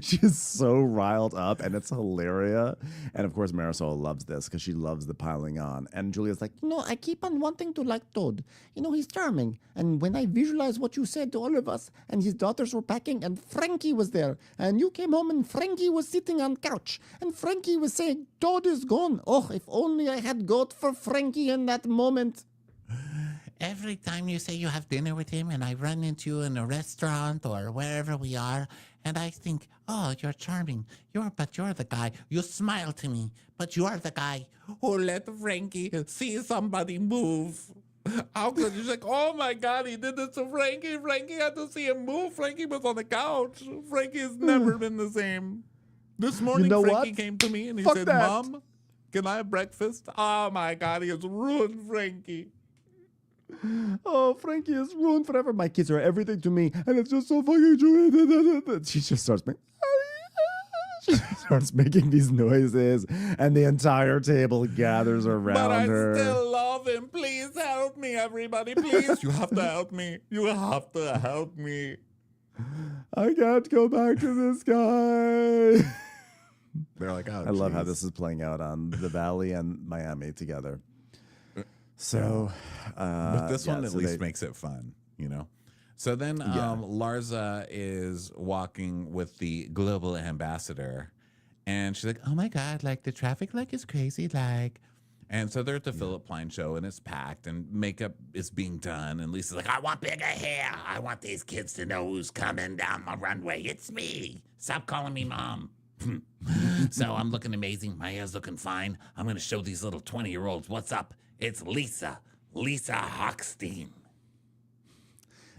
She is so riled up, and it's hilarious. And of course, Marisol loves this because she loves the piling on. And Julia's like, I keep on wanting to like Todd. He's charming. And when I visualize what you said to all of us, and his daughters were packing, and Frankie was there, and you came home, and Frankie was sitting on couch, and Frankie was saying, Todd is gone. Oh, if only I had got for Frankie in that moment. Every time you say you have dinner with him and I run into you in a restaurant or wherever we are, and I think, oh, you're charming. But you're the guy. You smile to me, but you're the guy who let Frankie see somebody move. How could you? She's like, oh my God, he did this to Frankie. Frankie had to see him move. Frankie was on the couch. Frankie has never been the same. This morning, Frankie came to me and he said, Mom, can I have breakfast? Oh my God, he has ruined Frankie. "Oh, Frankie is ruined forever. My kids are everything to me, and it's just so fucking true." She just starts making these noises, and the entire table gathers around her. But I still love him. Please help me, everybody. Please, you have to help me. You have to help me. "I can't go back to this guy." They're like, oh, I love how this is playing out on the Valley and Miami together. So, but this one at least makes it fun, So then Larsa is walking with the global ambassador, and she's like, "Oh my God, like the traffic is crazy, like." And so they're at the Philip Plein show, and it's packed, and makeup is being done, and Lisa's like, I want bigger hair. I want these kids to know who's coming down my runway. It's me. Stop calling me Mom. So I'm looking amazing. My hair's looking fine. I'm going to show these little 20-year-olds what's up. It's Lisa Hochstein.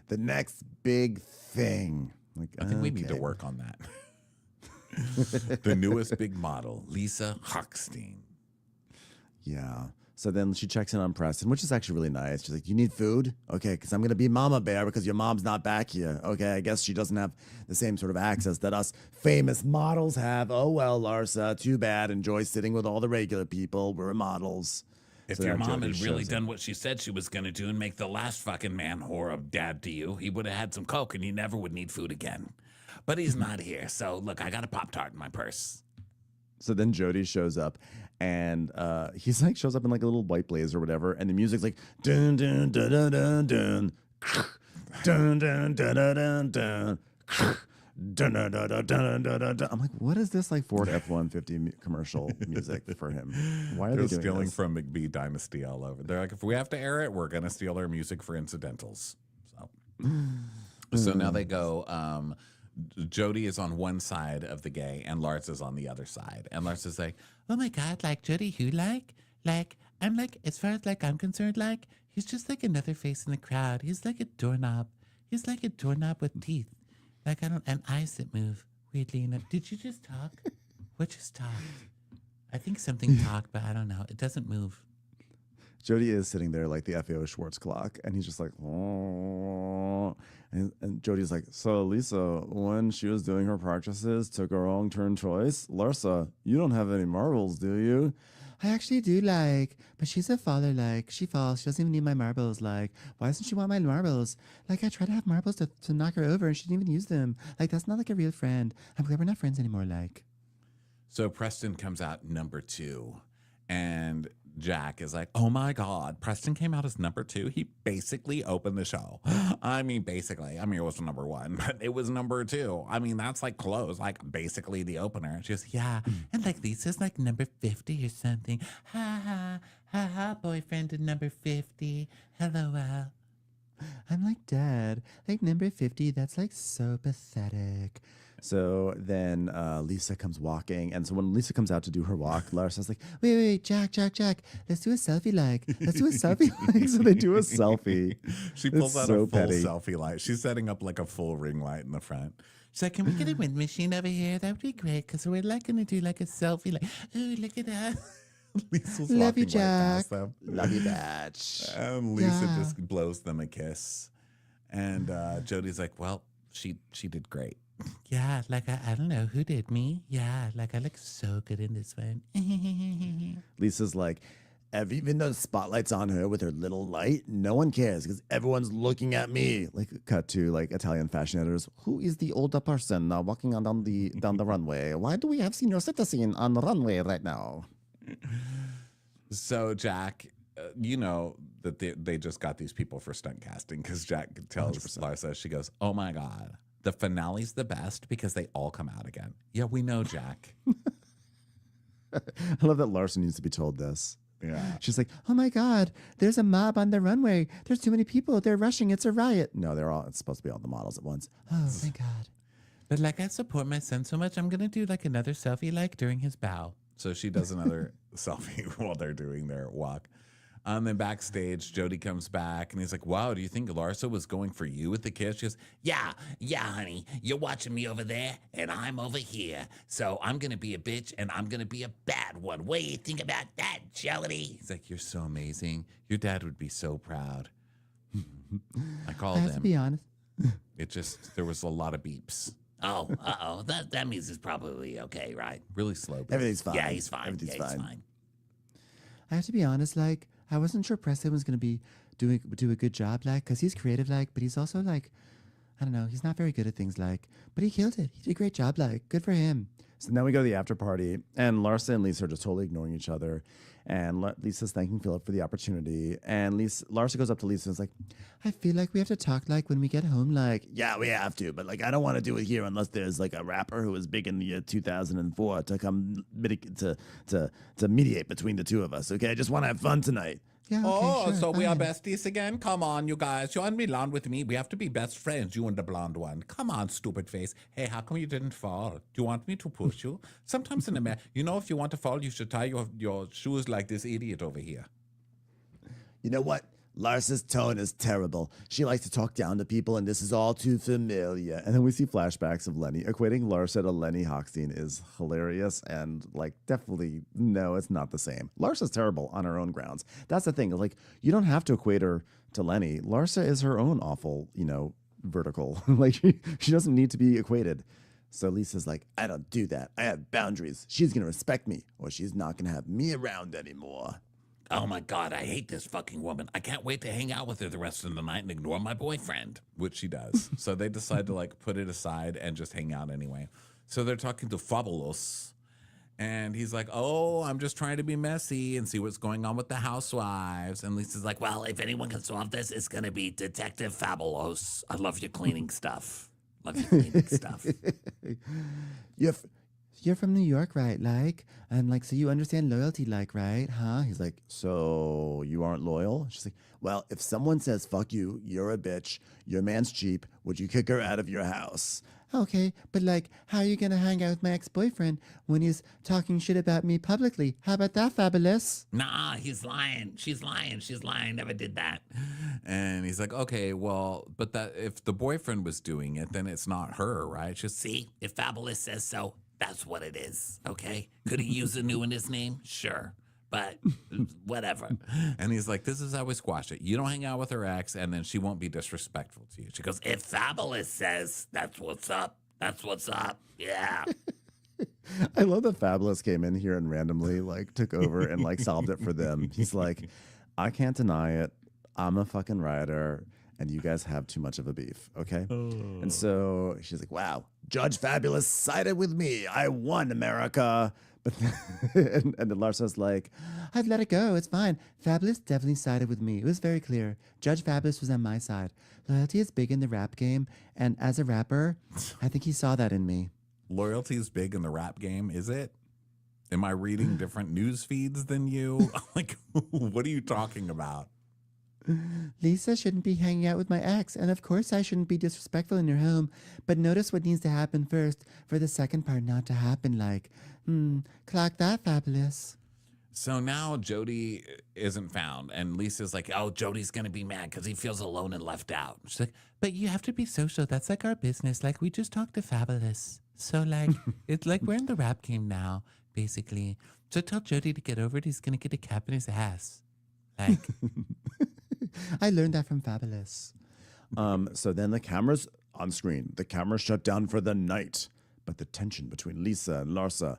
The next big thing. I think we need to work on that. The newest big model, Lisa Hochstein. Yeah. So then she checks in on Preston, which is actually really nice. She's like, "You need food? Okay, because I'm going to be Mama Bear because your mom's not back here." Okay, I guess she doesn't have the same sort of access that us famous models have. Oh, well, Larsa, too bad. Enjoy sitting with all the regular people. We're models. If your mom had really done what she said she was going to do and make the last fucking man whore of dad to you, he would have had some Coke and you never would need food again. But he's not here. So, look, I got a Pop-Tart in my purse. So then Jody shows up, and he's shows up in a little white blazer or whatever, and the music's like dun dun dun dun dun dun dun dun dun dun dun. Dun, dun, dun, dun, dun, dun, dun. I'm like, what is this Ford F-150 commercial music for him? Why are they doing stealing this? from McBee Dynasty all over? They're like, if we have to air it, we're going to steal their music for incidentals. So now they go, Jody is on one side of the gay and Larsa's on the other side. And Larsa's like, oh my God, Jody, who I'm as far as I'm concerned, he's just another face in the crowd. He's like a doorknob. He's like a doorknob with teeth. And eyes that move weirdly enough. Did you just talk? What just talked? I think something talked, but I don't know. It doesn't move. Jody is sitting there like the FAO Schwartz clock, and he's just like, oh. And Jody's like, so Lisa, when she was doing her practices, took a wrong turn twice. Larsa, you don't have any marbles, do you? I actually do like, but she's a faller, like, she falls. She doesn't even need my marbles. Like, why doesn't she want my marbles? Like, I try to have marbles to knock her over and she didn't even use them. Like, that's not like a real friend. I'm glad we're not friends anymore, like. So Preston comes out number 2, and Jack is like, oh my God, Preston came out as number 2. He basically opened the show. I mean, basically. I mean, it was number 1, but it was number 2. I mean, that's like close, like basically the opener. And she goes, yeah. And like Lisa's like number 50 or something. Ha ha, ha ha, boyfriend at number 50. LOL. I'm like, Dad, like number 50, that's like so pathetic. So then Lisa comes walking. And so when Lisa comes out to do her walk, Larsa's like, Wait, Jack, let's do a selfie like. Let's do a selfie like. so they do a selfie. She pulls It's out so a full petty. selfie light. She's setting up like a full ring light in the front. She's like, can we get a wind machine over here? That would be great because we're like going to do like a selfie. Like, ooh, look at that. Lisa's Love walking you, right Jack. past them. Love you, bitch. And Lisa Yeah. just blows them a kiss. And Jody's like, well, she did great. Yeah, like I don't know who did me. Yeah, like I look so good in this one. Lisa's like, even though the spotlight's on her with her little light, no one cares because everyone's looking at me. Like, cut to like Italian fashion editors. Who is the older person walking on down the runway? Why do we have senior citizen on the runway right now? So Jack, you know that they just got these people for stunt casting because Jack tells 100%. Larsa, she goes, oh my God, the finale's the best because they all come out again. Yeah, we know, Jack. I love that Larsa needs to be told this. Yeah. She's like, Oh my God, there's a mob on the runway. There's too many people. They're rushing. It's a riot. no, it's supposed to be all the models at once. Oh, thank God. But like I support my son so much, I'm gonna do like another selfie like during his bow. So she does another selfie while they're doing their walk. Then backstage, Jody comes back and he's like, wow, do you think Larsa was going for you with the kiss? She goes, Yeah, honey. You're watching me over there, and I'm over here. So I'm gonna be a bitch, and I'm gonna be a bad one. What do you think about that, Jelly? he's like, you're so amazing. Your dad would be so proud. I called I have to him. be honest. There was a lot of beeps. Oh, that means it's probably okay, right? Really slow. beeps. Everything's fine. Yeah, he's fine. Everything's yeah, he's fine. fine. I have to be honest, like, I wasn't sure Preston was going to do a good job, like, because he's creative, like, but he's also, like, I don't know, he's not very good at things, like, but he killed it. He did a great job, like, good for him. So now we go to the after party, and Larsa and Lisa are just totally ignoring each other. And Lisa's thanking Philip for the opportunity. And Larsa goes up to Lisa and is like, I feel like we have to talk, like, when we get home, like, yeah, we have to, but like I don't want to do it here unless there's like a rapper who was big in the year 2004 to come to mediate between the two of us. Okay, I just want to have fun tonight. yeah, okay, sure, so we are fine. besties again? Come on, you guys. You're in Milan with me. We have to be best friends, you and the blonde one. Come on, stupid face. Hey, how come you didn't fall? Do you want me to push you? Sometimes in America, if you want to fall, you should tie your shoes like this idiot over here. You know what? Larsa's tone is terrible. She likes to talk down to people, and this is all too familiar. And then we see flashbacks of Lenny. Equating Larsa to Lenny Hochstein is hilarious, and like definitely, no, it's not the same. Larsa's terrible on her own grounds. That's the thing. Like, you don't have to equate her to Lenny. Larsa is her own awful, vertical. Like, she doesn't need to be equated. So Lisa's like, I don't do that. I have boundaries. She's going to respect me, or she's not going to have me around anymore. Oh my God, I hate this fucking woman. I can't wait to hang out with her the rest of the night and ignore my boyfriend. Which she does. So they decide to like put it aside and just hang out anyway. So they're talking to Fabulous. And he's like, oh, I'm just trying to be messy and see what's going on with the housewives. And Lisa's like, Well, if anyone can solve this, it's gonna be Detective Fabulous. I love your cleaning stuff. Love your cleaning stuff. You're from New York, right? Like, and like, so you understand loyalty, like, right? Huh? He's like, so you aren't loyal? She's like, well, if someone says, fuck you, you're a bitch, your man's cheap, would you kick her out of your house? Okay, but like, how are you gonna hang out with my ex-boyfriend when he's talking shit about me publicly? How about that, Fabulous? Nah, he's lying. She's lying. Never did that. and he's like, okay, well, but that if the boyfriend was doing it, then it's not her, right? She's See, if Fabulous says so, that's what it is, okay? Could he use a new in his name? Sure. But whatever. and he's like, this is how we squash it. You don't hang out with her ex, and then she won't be disrespectful to you. She goes, If Fabulous says that's what's up, that's what's up. Yeah. I love that Fabulous came in here and randomly like took over and like solved it for them. He's like, I can't deny it. I'm a fucking writer, and you guys have too much of a beef, okay? And so she's like, wow, Judge Fabulous sided with me. I won, America. But and then Larsa's like, I'd let it go. It's fine. Fabulous definitely sided with me. It was very clear. Judge Fabulous was on my side. Loyalty is big in the rap game, and as a rapper, I think he saw that in me. Loyalty is big in the rap game, is it? Am I reading different news feeds than you? Like, what are you talking about? Lisa shouldn't be hanging out with my ex, and of course I shouldn't be disrespectful in your home, but notice what needs to happen first for the second part not to happen, like, clock that, Fabulous. So now Jody isn't found, and Lisa's like, Oh, Jody's gonna be mad because he feels alone and left out. She's like, but you have to be social. That's like our business. Like, we just talked to Fabulous. So, like, it's like we're in the rap game now, basically. So tell Jody to get over it. He's going to get a cap in his ass. Like, I learned that from Fabulous. so then the cameras on screen. The camera shut down for the night, but the tension between Lisa and Larsa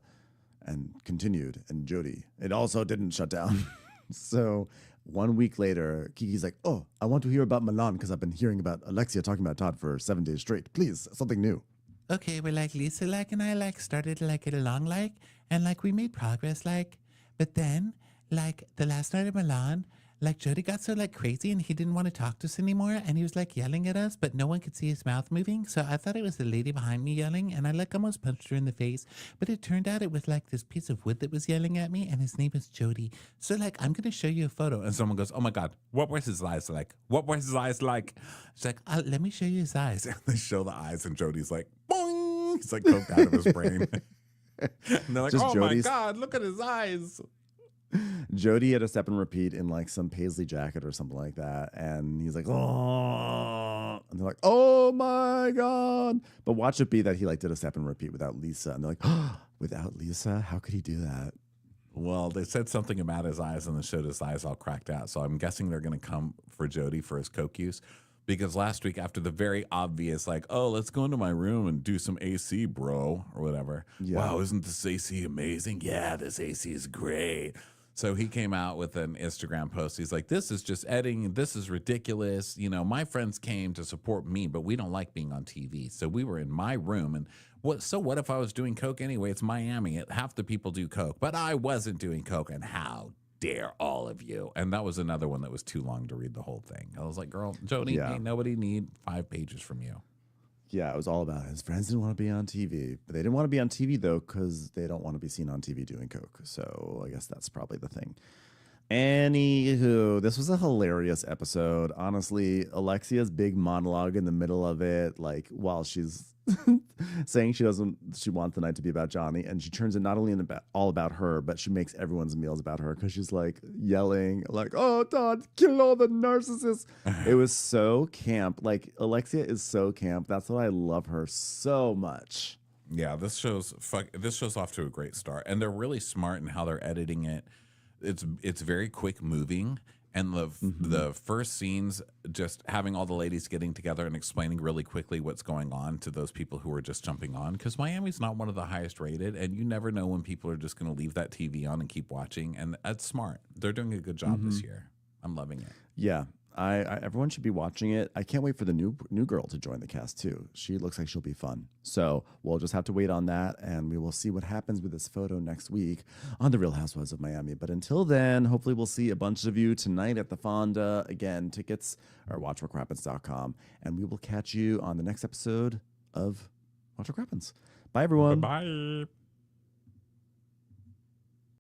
and continued, and Jody, it also didn't shut down. So 1 week later, Kiki's like, oh, I want to hear about Milan because I've been hearing about Alexia talking about Todd for 7 days straight. Please, something new. okay, we're like, Lisa, like, and I, like, started to, like, get along, like, and, like, we made progress, like, but then, like, the last night of Milan, like, Jody got so, like, crazy and he didn't want to talk to us anymore, and he was, like, yelling at us, but no one could see his mouth moving, so I thought it was the lady behind me yelling, and I, like, almost punched her in the face, but it turned out it was, like, this piece of wood that was yelling at me, and his name was Jody. So, like, I'm going to show you a photo. and someone goes, oh my God, what were his eyes like? What were his eyes like? She's like, let me show you his eyes. And they show the eyes, and Jody's like, boing! He's like coked out of his brain. And they're like, Just oh Jody's- my God, look at his eyes. Jody had a step and repeat in like some paisley jacket or something like that. And he's like, oh, and they're like, oh my God. But watch it be that he like did a step and repeat without Lisa. And they're like, oh, without Lisa? How could he do that? Well, they said something about his eyes and then showed his eyes all cracked out. So I'm guessing they're going to come for Jody for his coke use. Because last week, after the very obvious, like, oh, let's go into my room and do some AC, bro, or whatever. Yeah. Wow, isn't this AC amazing? Yeah, this AC is great. So he came out with an Instagram post. He's like, this is just editing. This is ridiculous. You know, my friends came to support me, but we don't like being on TV. So we were in my room. And what if I was doing coke anyway? It's Miami. Half the people do coke, but I wasn't doing coke. And how dare all of you? And that was another one that was too long to read the whole thing. I was like, girl, Jody, Yeah. ain't nobody need 5 pages from you. Yeah, it was all about his friends didn't want to be on TV. But they didn't want to be on TV, though, because they don't want to be seen on TV doing coke. So I guess that's probably the thing. Anywho, this was a hilarious episode. Honestly, Alexia's big monologue in the middle of it, like while she's saying she wants the night to be about Johnny, and she turns it not only all about her, but she makes everyone's meals about her because she's like yelling, like, "Oh, Todd, kill all the narcissists!" It was so camp. Like Alexia is so camp. That's why I love her so much. Yeah, this show's off to a great start, and they're really smart in how they're editing it. It's very quick moving, and the first scenes, just having all the ladies getting together and explaining really quickly what's going on to those people who are just jumping on, because Miami's not one of the highest rated, and you never know when people are just going to leave that TV on and keep watching, and that's smart. They're doing a good job this year. I'm loving it. Yeah. I everyone should be watching it. I can't wait for the new girl to join the cast too. She looks like she'll be fun. So we'll just have to wait on that, and we will see what happens with this photo next week on the Real Housewives of Miami. But until then, hopefully we'll see a bunch of you tonight at the Fonda. Again, tickets are watchwhatcrappens.com, and we will catch you on the next episode of Watch What Crappens. Bye, everyone. Bye.